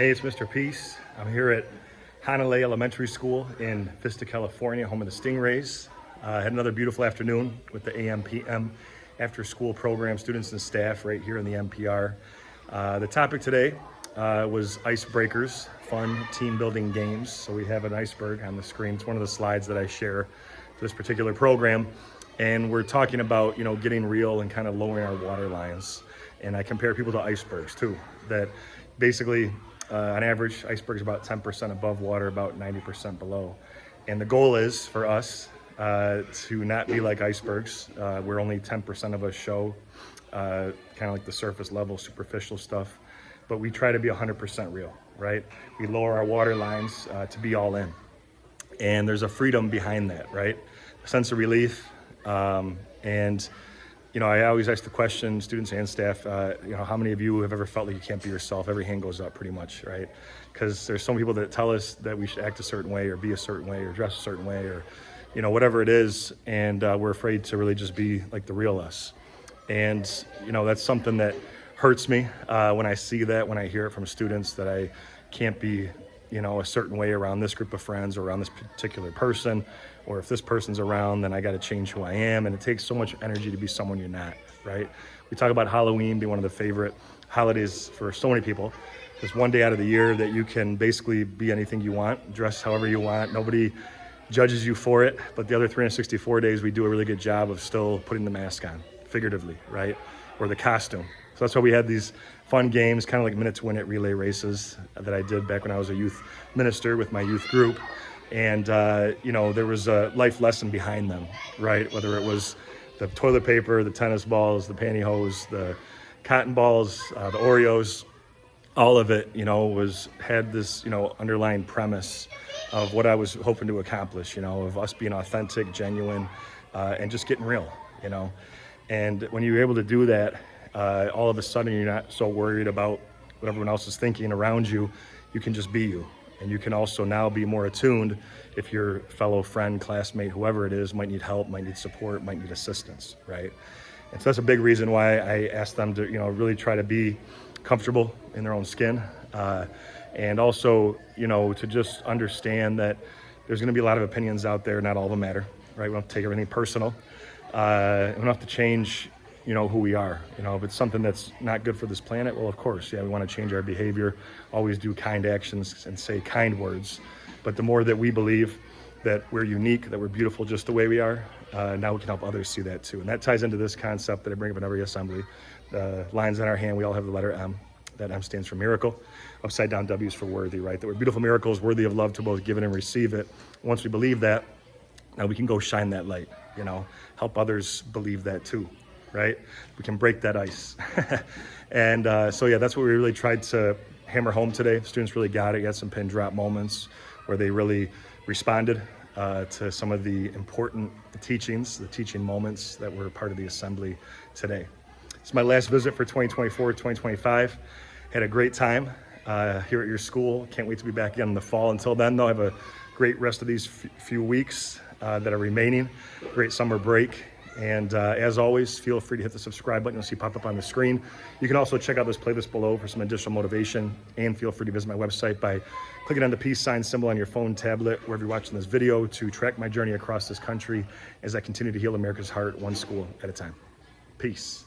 Hey, it's Mr. Peace. I'm here at Hannalei Elementary School in Vista, California, home of the Stingrays. Had another beautiful afternoon with the AM/PM after school program, students and staff right here in the MPR. The topic today was icebreakers, fun team building games. So we have an iceberg on the screen. It's one of the slides that I share for this particular program. And we're talking about, getting real and kind of lowering our water lines. And I compare people to icebergs too, that basically on average, icebergs about 10% above water, about 90% below. And the goal is for us to not be like icebergs, where only 10% of us show kind of like the surface level, superficial stuff. But we try to be 100% real, right? We lower our water lines to be all in. And there's a freedom behind that, right? A sense of relief. I always ask the question, students and staff, how many of you have ever felt like you can't be yourself? Every hand goes up pretty much, right? Because there's some people that tell us that we should act a certain way or be a certain way or dress a certain way or, whatever it is. And we're afraid to really just be like the real us. And, that's something that hurts me when I see that, when I hear it from students that I can't be, a certain way around this group of friends or around this particular person, or if this person's around, then I got to change who I am. And it takes so much energy to be someone you're not, right? We talk about Halloween being one of the favorite holidays for so many people. There's one day out of the year that you can basically be anything you want, dress however you want. Nobody judges you for it. But the other 364 days, we do a really good job of still putting the mask on, figuratively, right? Or the costume. So that's why we had these fun games, kind of like minute to win it relay races that I did back when I was a youth minister with my youth group. And, there was a life lesson behind them, right? Whether it was the toilet paper, the tennis balls, the pantyhose, the cotton balls, the Oreos, all of it, had this, underlying premise of what I was hoping to accomplish, of us being authentic, genuine, and just getting real, And when you're able to do that, all of a sudden you're not so worried about what everyone else is thinking around you. You can just be you. And you can also now be more attuned if your fellow friend, classmate, whoever it is, might need help, might need support, might need assistance, right? And so that's a big reason why I asked them to, really try to be comfortable in their own skin. And also, to just understand that there's going to be a lot of opinions out there. Not all of them matter, right? We don't have to take everything personal. We don't have to change who we are. If it's something that's not good for this planet, well, of course, we want to change our behavior, always do kind actions and say kind words. But the more that we believe that we're unique, that we're beautiful just the way we are, now we can help others see that too. And that ties into this concept that I bring up in every assembly. The lines on our hand, we all have the letter M. That M stands for miracle. Upside down W is for worthy, right? That we're beautiful miracles, worthy of love to both give it and receive it. Once we believe that, now we can go shine that light, help others believe that too. Right? We can break that ice. And that's what we really tried to hammer home today. Students really got it. You had some pin drop moments where they really responded to some of the important teachings, the teaching moments that were part of the assembly today. It's my last visit for 2024, 2025. Had a great time here at your school. Can't wait to be back again in the fall. Until then, though, I have a great rest of these few weeks that are remaining. Great summer break. And as always, feel free to hit the subscribe button. You'll see pop up on the screen. You can also check out this playlist below for some additional motivation. And feel free to visit my website by clicking on the peace sign symbol on your phone, tablet, wherever you're watching this video, to track my journey across this country as I continue to heal America's heart one school at a time. Peace.